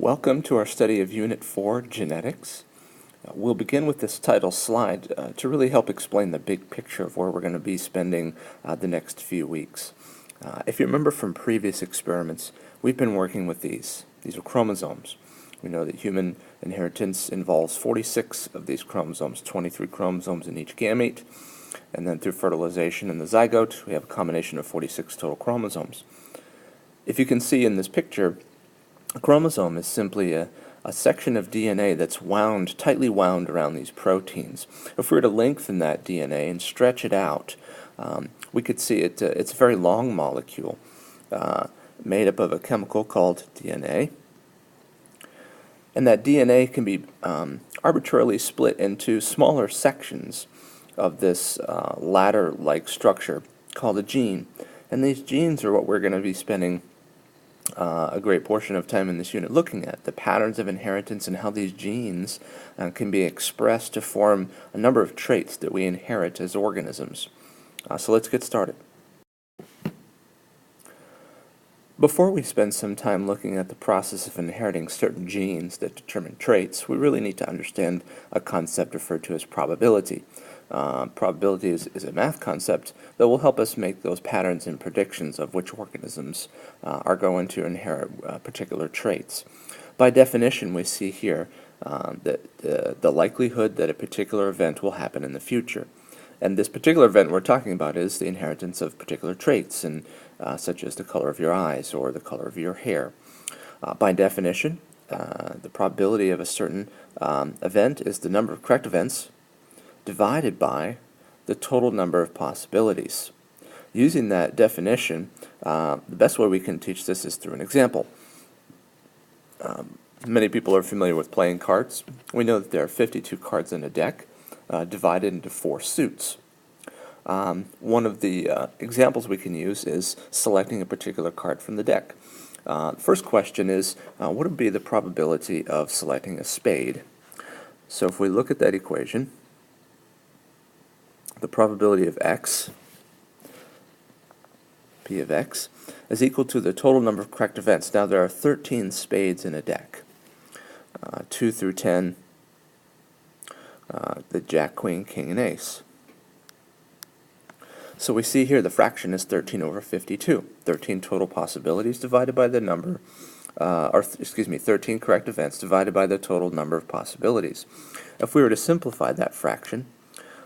Welcome to our study of Unit 4, Genetics. We'll begin with this title slide to really help explain the big picture of where we're going to be spending the next few weeks. If you remember from previous experiments, we've been working with these. These are chromosomes. We know that human inheritance involves 46 of these chromosomes, 23 chromosomes in each gamete, and then through fertilization in the zygote, we have a combination of 46 total chromosomes. If you can see in this picture, a chromosome is simply a section of DNA that's tightly wound around these proteins. If we were to lengthen that DNA and stretch it out, we could see it's a very long molecule made up of a chemical called DNA. And that DNA can be arbitrarily split into smaller sections of this ladder-like structure called a gene. And these genes are what we're going to be spending a great portion of time in this unit looking at, the patterns of inheritance and how these genes can be expressed to form a number of traits that we inherit as organisms. So let's get started. Before we spend some time looking at the process of inheriting certain genes that determine traits, we really need to understand a concept referred to as probability. Probability is a math concept that will help us make those patterns and predictions of which organisms are going to inherit particular traits. By definition, we see here that the likelihood that a particular event will happen in the future. And this particular event we're talking about is the inheritance of particular traits, such as the color of your eyes or the color of your hair. By definition, the probability of a certain event is the number of correct events divided by the total number of possibilities. Using that definition, the best way we can teach this is through an example. Many people are familiar with playing cards. We know that there are 52 cards in a deck, divided into 4 suits. One of the examples we can use is selecting a particular card from the deck. The first question is, what would be the probability of selecting a spade? So if we look at that equation, the probability of x, P of x, is equal to the total number of correct events. Now there are 13 spades in a deck, 2 through 10, the jack, queen, king, and ace. So we see here the fraction is 13 over 52. 13 total possibilities divided by the number, 13 correct events divided by the total number of possibilities. If we were to simplify that fraction,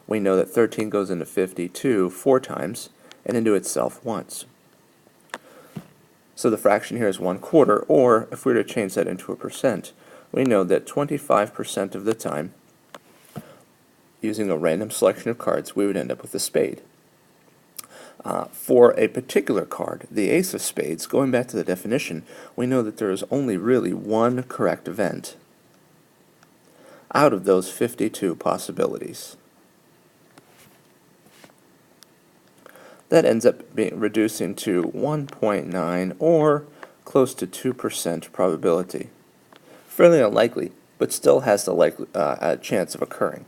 we know that 13 goes into 52 4 times and into itself once. So the fraction here is 1/4, or if we were to change that into a percent, we know that 25% of the time, using a random selection of cards, we would end up with a spade. For a particular card, the ace of spades, going back to the definition, we know that there is only really one correct event out of those 52 possibilities. That ends up reducing to 1.9 or close to 2% probability. Fairly unlikely, but still has the chance of occurring.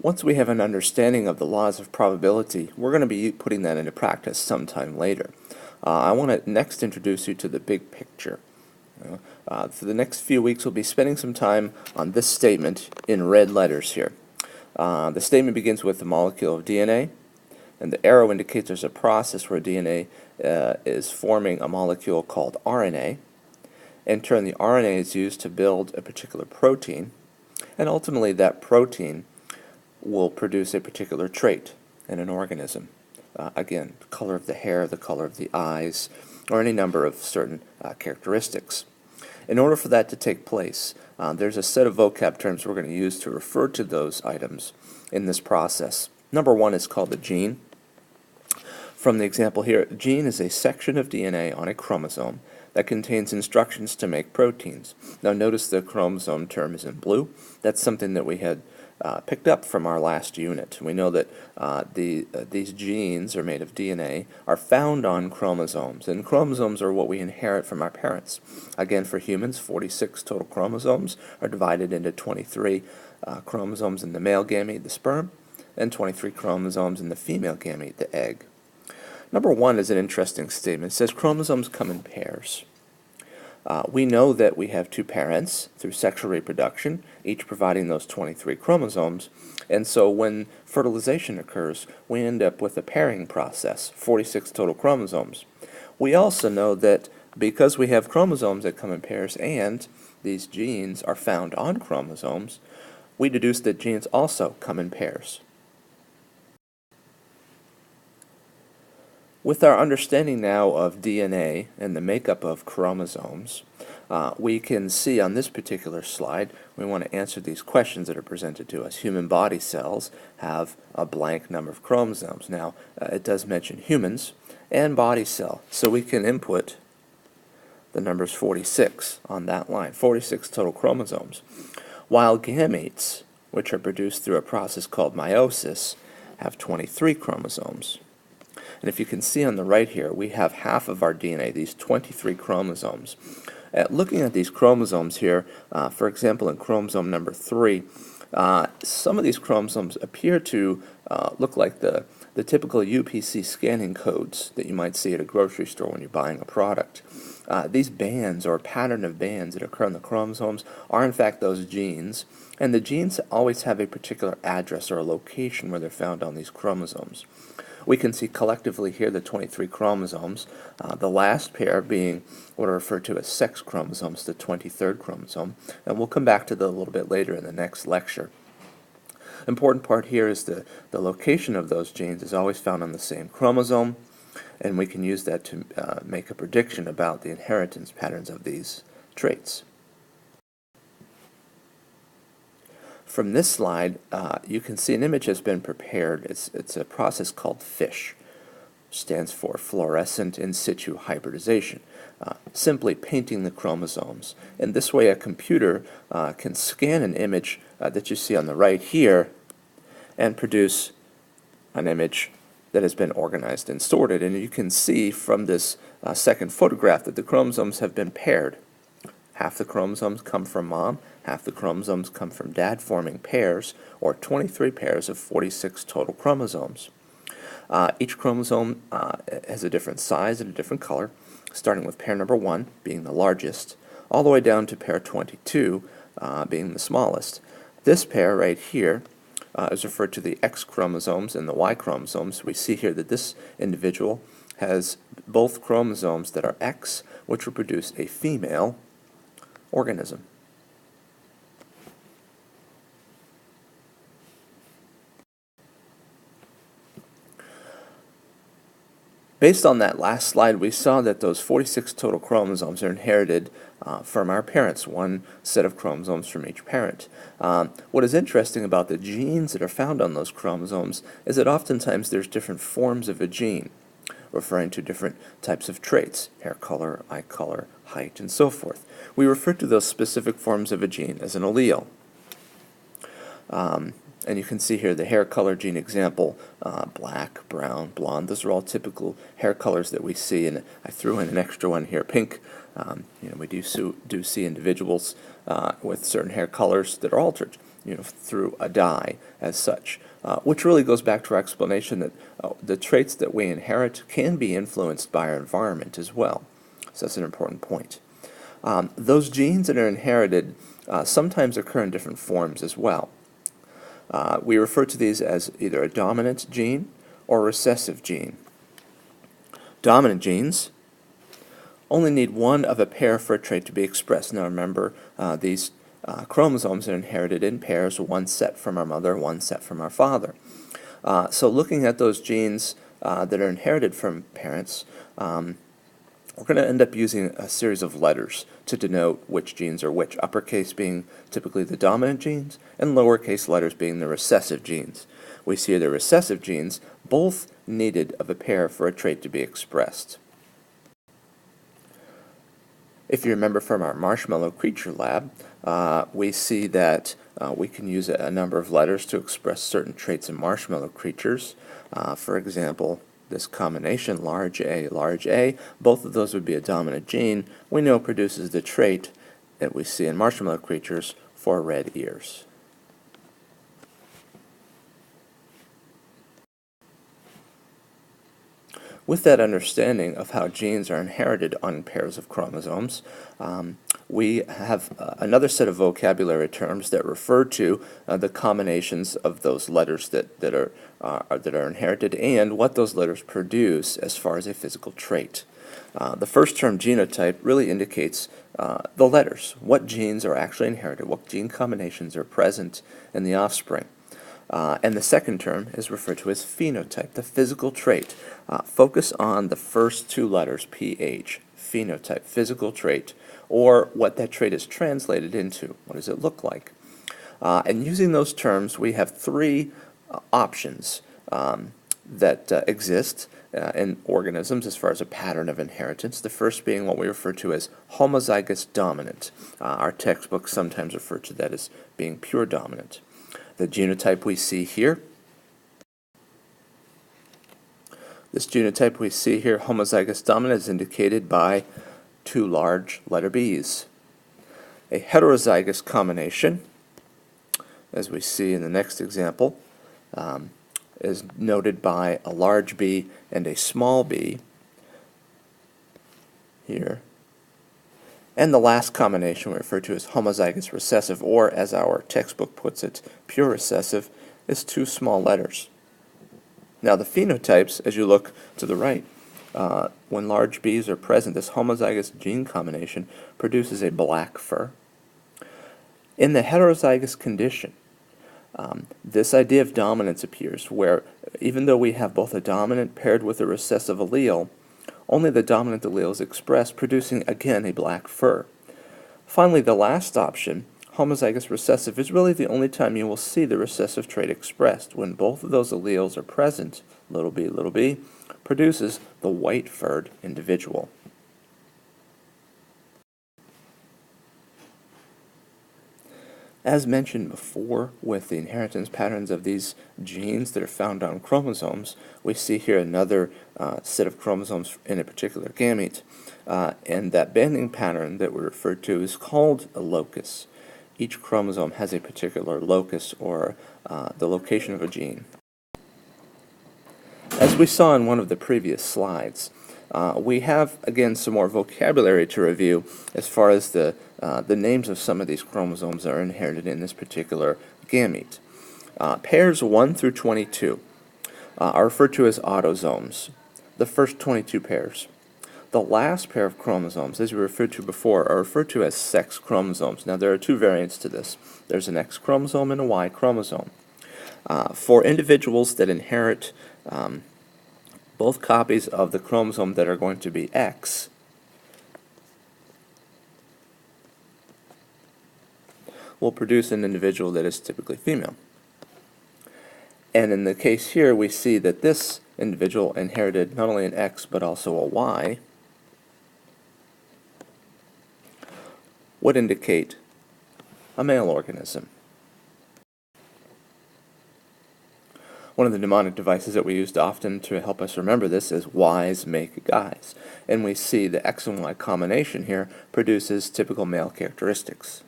Once we have an understanding of the laws of probability, we're going to be putting that into practice sometime later. I want to next introduce you to the big picture. For the next few weeks, we'll be spending some time on this statement in red letters here. The statement begins with the molecule of DNA, and the arrow indicates there's a process where DNA is forming a molecule called RNA. In turn, the RNA is used to build a particular protein, and ultimately that protein will produce a particular trait in an organism. Again, the color of the hair, the color of the eyes, or any number of certain characteristics. In order for that to take place, there's a set of vocab terms we're going to use to refer to those items in this process. Number one is called a gene. From the example here, a gene is a section of DNA on a chromosome that contains instructions to make proteins. Now notice the chromosome term is in blue. That's something that we had picked up from our last unit. We know that these genes are made of DNA, are found on chromosomes, and chromosomes are what we inherit from our parents. Again, for humans, 46 total chromosomes are divided into 23 chromosomes in the male gamete, the sperm, and 23 chromosomes in the female gamete, the egg. Number 1 is an interesting statement. It says chromosomes come in pairs. We know that we have 2 parents through sexual reproduction, each providing those 23 chromosomes, and so when fertilization occurs, we end up with a pairing process, 46 total chromosomes. We also know that because we have chromosomes that come in pairs and these genes are found on chromosomes, we deduce that genes also come in pairs. With our understanding now of DNA and the makeup of chromosomes, we can see on this particular slide, we want to answer these questions that are presented to us. Human body cells have a blank number of chromosomes. Now, it does mention humans and body cell, so we can input the numbers 46 on that line, 46 total chromosomes. While gametes, which are produced through a process called meiosis, have 23 chromosomes. And if you can see on the right here, we have half of our DNA, these 23 chromosomes. Looking at these chromosomes here, for example, in chromosome number 3, some of these chromosomes appear to look like the typical UPC scanning codes that you might see at a grocery store when you're buying a product. These bands or pattern of bands that occur on the chromosomes are in fact those genes, and the genes always have a particular address or a location where they're found on these chromosomes. We can see collectively here the 23 chromosomes, the last pair being what are referred to as sex chromosomes, the 23rd chromosome, and we'll come back to that a little bit later in the next lecture. Important part here is the location of those genes is always found on the same chromosome, and we can use that to make a prediction about the inheritance patterns of these traits. From this slide, you can see an image has been prepared. It's a process called FISH, stands for fluorescent in situ hybridization, simply painting the chromosomes. And this way a computer can scan an image that you see on the right here and produce an image that has been organized and sorted. And you can see from this second photograph that the chromosomes have been paired. Half the chromosomes come from mom, half the chromosomes come from dad, forming pairs, or 23 pairs of 46 total chromosomes. Each chromosome has a different size and a different color, starting with pair number 1 being the largest, all the way down to pair 22 being the smallest. This pair right here is referred to the X chromosomes and the Y chromosomes. We see here that this individual has both chromosomes that are X, which will produce a female organism. Based on that last slide, we saw that those 46 total chromosomes are inherited from our parents, one set of chromosomes from each parent. What is interesting about the genes that are found on those chromosomes is that oftentimes there's different forms of a gene, referring to different types of traits, hair color, eye color, height, and so forth. We refer to those specific forms of a gene as an allele. And you can see here the hair color gene example, black, brown, blonde. Those are all typical hair colors that we see, and I threw in an extra one here, pink. We do see individuals with certain hair colors that are altered, through a dye as such, which really goes back to our explanation that the traits that we inherit can be influenced by our environment as well. So that's an important point. Those genes that are inherited sometimes occur in different forms as well. We refer to these as either a dominant gene or a recessive gene. Dominant genes only need one of a pair for a trait to be expressed. Now remember, these chromosomes are inherited in pairs, one set from our mother, one set from our father. So looking at those genes that are inherited from parents, we're going to end up using a series of letters to denote which genes are which, uppercase being typically the dominant genes, and lowercase letters being the recessive genes. We see the recessive genes both needed of a pair for a trait to be expressed. If you remember from our marshmallow creature lab, we see that we can use a number of letters to express certain traits in marshmallow creatures. For example, this combination, large A, both of those would be a dominant gene. We know produces the trait that we see in marshmallow creatures for red ears. With that understanding of how genes are inherited on pairs of chromosomes, we have another set of vocabulary terms that refer to the combinations of those letters that are inherited and what those letters produce as far as a physical trait. The first term, genotype, really indicates the letters, what genes are actually inherited, what gene combinations are present in the offspring. And the second term is referred to as phenotype, the physical trait. Focus on the first two letters, PH, phenotype, physical trait, or what that trait is translated into. What does it look like? And using those terms, we have three options that exist in organisms as far as a pattern of inheritance. The first being what we refer to as homozygous dominant. Our textbooks sometimes refer to that as being pure dominant. The genotype we see here, homozygous dominant, is indicated by two large letter B's. A heterozygous combination, as we see in the next example, is noted by a large B and a small b here. And the last combination we refer to as homozygous recessive, or as our textbook puts it, pure recessive, is two small letters. Now the phenotypes, as you look to the right, when large B's are present, this homozygous gene combination produces a black fur. In the heterozygous condition, this idea of dominance appears, where even though we have both a dominant paired with a recessive allele, only the dominant allele is expressed, producing again a black fur. Finally, the last option, homozygous recessive, is really the only time you will see the recessive trait expressed. When both of those alleles are present, little b, produces the white-furred individual. As mentioned before, with the inheritance patterns of these genes that are found on chromosomes, we see here another set of chromosomes in a particular gamete, and that banding pattern that we refer to is called a locus. Each chromosome has a particular locus, or the location of a gene. As we saw in one of the previous slides, we have, again, some more vocabulary to review as far as the names of some of these chromosomes that are inherited in this particular gamete. Pairs 1 through 22 are referred to as autosomes, the first 22 pairs. The last pair of chromosomes, as we referred to before, are referred to as sex chromosomes. Now, there are two variants to this. There's an X chromosome and a Y chromosome. For individuals that inherit both copies of the chromosome that are going to be X, will produce an individual that is typically female. And in the case here, we see that this individual inherited not only an X but also a Y, would indicate a male organism. One of the mnemonic devices that we used often to help us remember this is Y's make guys. And we see the X and Y combination here produces typical male characteristics.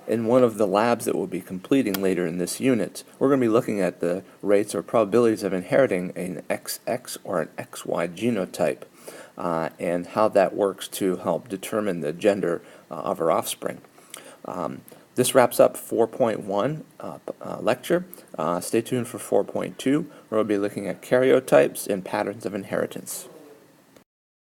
In one of the labs that we'll be completing later in this unit, we're going to be looking at the rates or probabilities of inheriting an XX or an XY genotype, and how that works to help determine the gender of our offspring. This wraps up 4.1 lecture. Stay tuned for 4.2, where we'll be looking at karyotypes and patterns of inheritance.